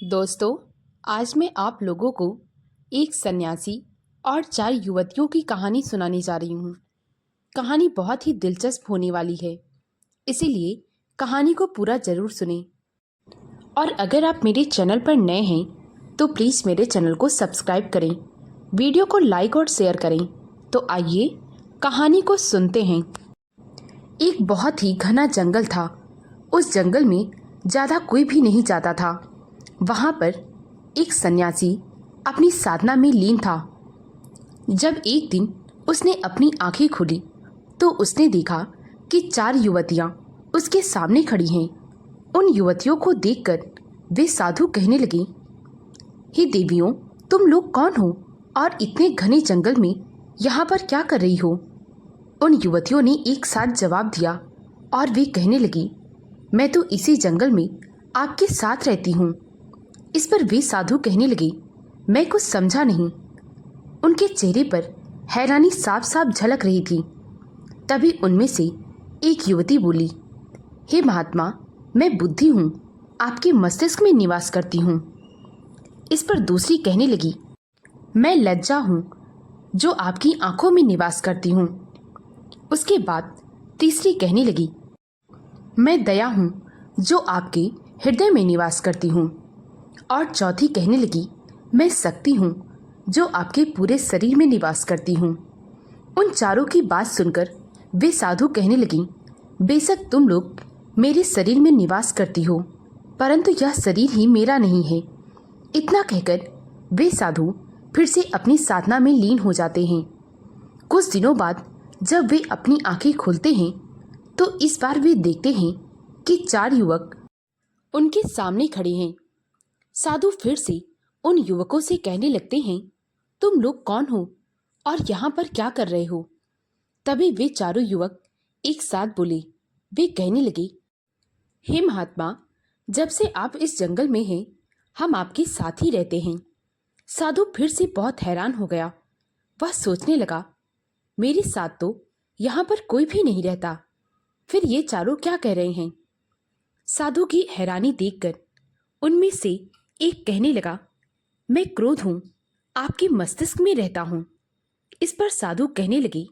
दोस्तों, आज मैं आप लोगों को एक सन्यासी और 4 युवतियों की कहानी सुनाने जा रही हूँ। कहानी बहुत ही दिलचस्प होने वाली है, इसीलिए कहानी को पूरा जरूर सुनें। और अगर आप मेरे चैनल पर नए हैं तो प्लीज़ मेरे चैनल को सब्सक्राइब करें, वीडियो को लाइक और शेयर करें। तो आइए कहानी को सुनते हैं। एक बहुत ही घना जंगल था। उस जंगल में ज़्यादा कोई भी नहीं जाता था। वहाँ पर एक सन्यासी अपनी साधना में लीन था। जब एक दिन उसने अपनी आंखें खोली तो उसने देखा कि 4 युवतियाँ उसके सामने खड़ी हैं। उन युवतियों को देखकर वे साधु कहने लगे, हे देवियों, तुम लोग कौन हो और इतने घने जंगल में यहाँ पर क्या कर रही हो? उन युवतियों ने एक साथ जवाब दिया और वे कहने लगी, मैं तो इसी जंगल में आपके साथ रहती हूँ। इस पर वे साधु कहने लगे, मैं कुछ समझा नहीं। उनके चेहरे पर हैरानी साफ साफ झलक रही थी। तभी उनमें से एक युवती बोली, हे महात्मा, मैं बुद्धि हूँ, आपके मस्तिष्क में निवास करती हूँ। इस पर दूसरी कहने लगी, मैं लज्जा हूँ, जो आपकी आंखों में निवास करती हूँ। उसके बाद तीसरी कहने लगी, मैं दया हूँ, जो आपके हृदय में निवास करती हूँ। और चौथी कहने लगी, मैं शक्ति हूँ, जो आपके पूरे शरीर में निवास करती हूँ। उन चारों की बात सुनकर वे साधु कहने लगी, बेशक तुम लोग मेरे शरीर में निवास करती हो, परंतु यह शरीर ही मेरा नहीं है। इतना कहकर वे साधु फिर से अपनी साधना में लीन हो जाते हैं। कुछ दिनों बाद जब वे अपनी आंखें खोलते हैं तो इस बार वे देखते हैं कि 4 युवक उनके सामने खड़े हैं। साधु फिर से उन युवकों से कहने लगते हैं, तुम लोग कौन हो और यहाँ पर क्या कर रहे हो? तभी वे चारों युवक एक साथ बोले। वे कहने लगे, हे महात्मा, जब से आप इस जंगल में हैं, हम आपके साथ ही रहते हैं। साधु फिर से बहुत हैरान हो गया। वह सोचने लगा, मेरे साथ तो यहाँ पर कोई भी नहीं रहता, फिर ये चारों क्या कह रहे हैं? साधु की हैरानी देखकर उनमें से एक कहने लगा, मैं क्रोध हूँ, आपके मस्तिष्क में रहता हूँ। इस पर साधु कहने लगे,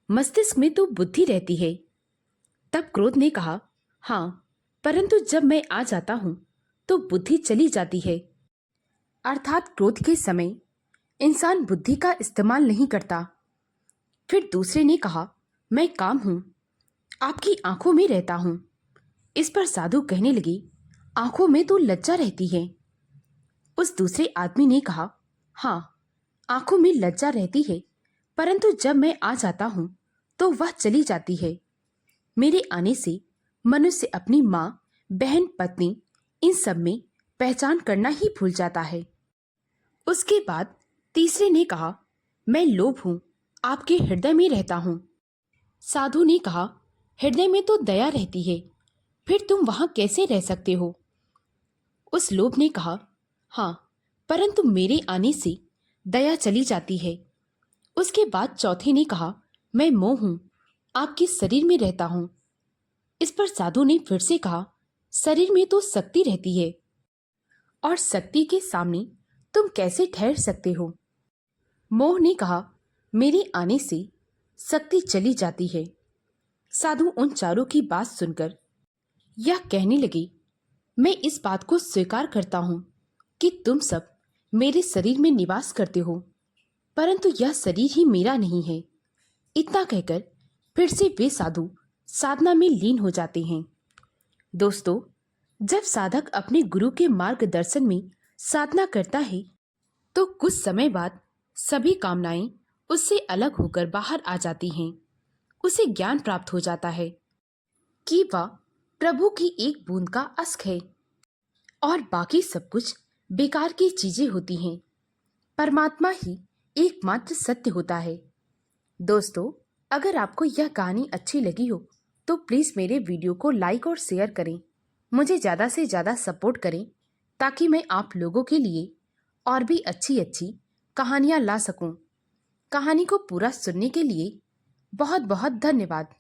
मस्तिष्क में तो बुद्धि रहती है। तब क्रोध ने कहा, हाँ, परंतु जब मैं आ जाता हूँ तो बुद्धि चली जाती है। अर्थात क्रोध के समय इंसान बुद्धि का इस्तेमाल नहीं करता। फिर दूसरे ने कहा, मैं काम हूँ, आपकी आंखों में रहता हूँ। इस पर साधु कहने लगे, आंखों में तो लज्जा रहती है। उस दूसरे आदमी ने कहा, हाँ, आंखों में लज्जा रहती है, परंतु जब मैं आ जाता हूँ तो वह चली जाती है। मेरे आने से मनुष्य अपनी माँ, बहन, पत्नी, इन सब में पहचान करना ही भूल जाता है। उसके बाद तीसरे ने कहा, मैं लोभ हूँ, आपके हृदय में रहता हूँ। साधु ने कहा, हृदय में तो दया रहती है, फिर तुम वहां कैसे रह सकते हो? उस लोभ ने कहा, हाँ, परंतु मेरे आने से दया चली जाती है। उसके बाद चौथे ने कहा, मैं मोह हूं, आपके शरीर में रहता हूं। इस पर साधु ने फिर से कहा, शरीर में तो शक्ति रहती है, और शक्ति के सामने तुम कैसे ठहर सकते हो? मोह ने कहा, मेरे आने से शक्ति चली जाती है। साधु उन चारों की बात सुनकर यह कहने लगे, मैं इस बात को स्वीकार करता हूँ कि तुम सब मेरे शरीर में निवास करते हो, परंतु यह शरीर ही मेरा नहीं है। इतना कहकर फिर से वे साधु साधना में लीन हो जाते हैं। दोस्तों, जब साधक अपने गुरु के मार्गदर्शन में साधना करता है तो कुछ समय बाद सभी कामनाएं उससे अलग होकर बाहर आ जाती हैं। उसे ज्ञान प्राप्त हो जाता है कि वह प्रभु की एक बूंद का अश्क है और बाकी सब कुछ बेकार की चीजें होती हैं। परमात्मा ही एकमात्र सत्य होता है। दोस्तों, अगर आपको यह कहानी अच्छी लगी हो तो प्लीज़ मेरे वीडियो को लाइक और शेयर करें। मुझे ज़्यादा से ज़्यादा सपोर्ट करें ताकि मैं आप लोगों के लिए और भी अच्छी अच्छी कहानियाँ ला सकूं। कहानी को पूरा सुनने के लिए बहुत बहुत धन्यवाद।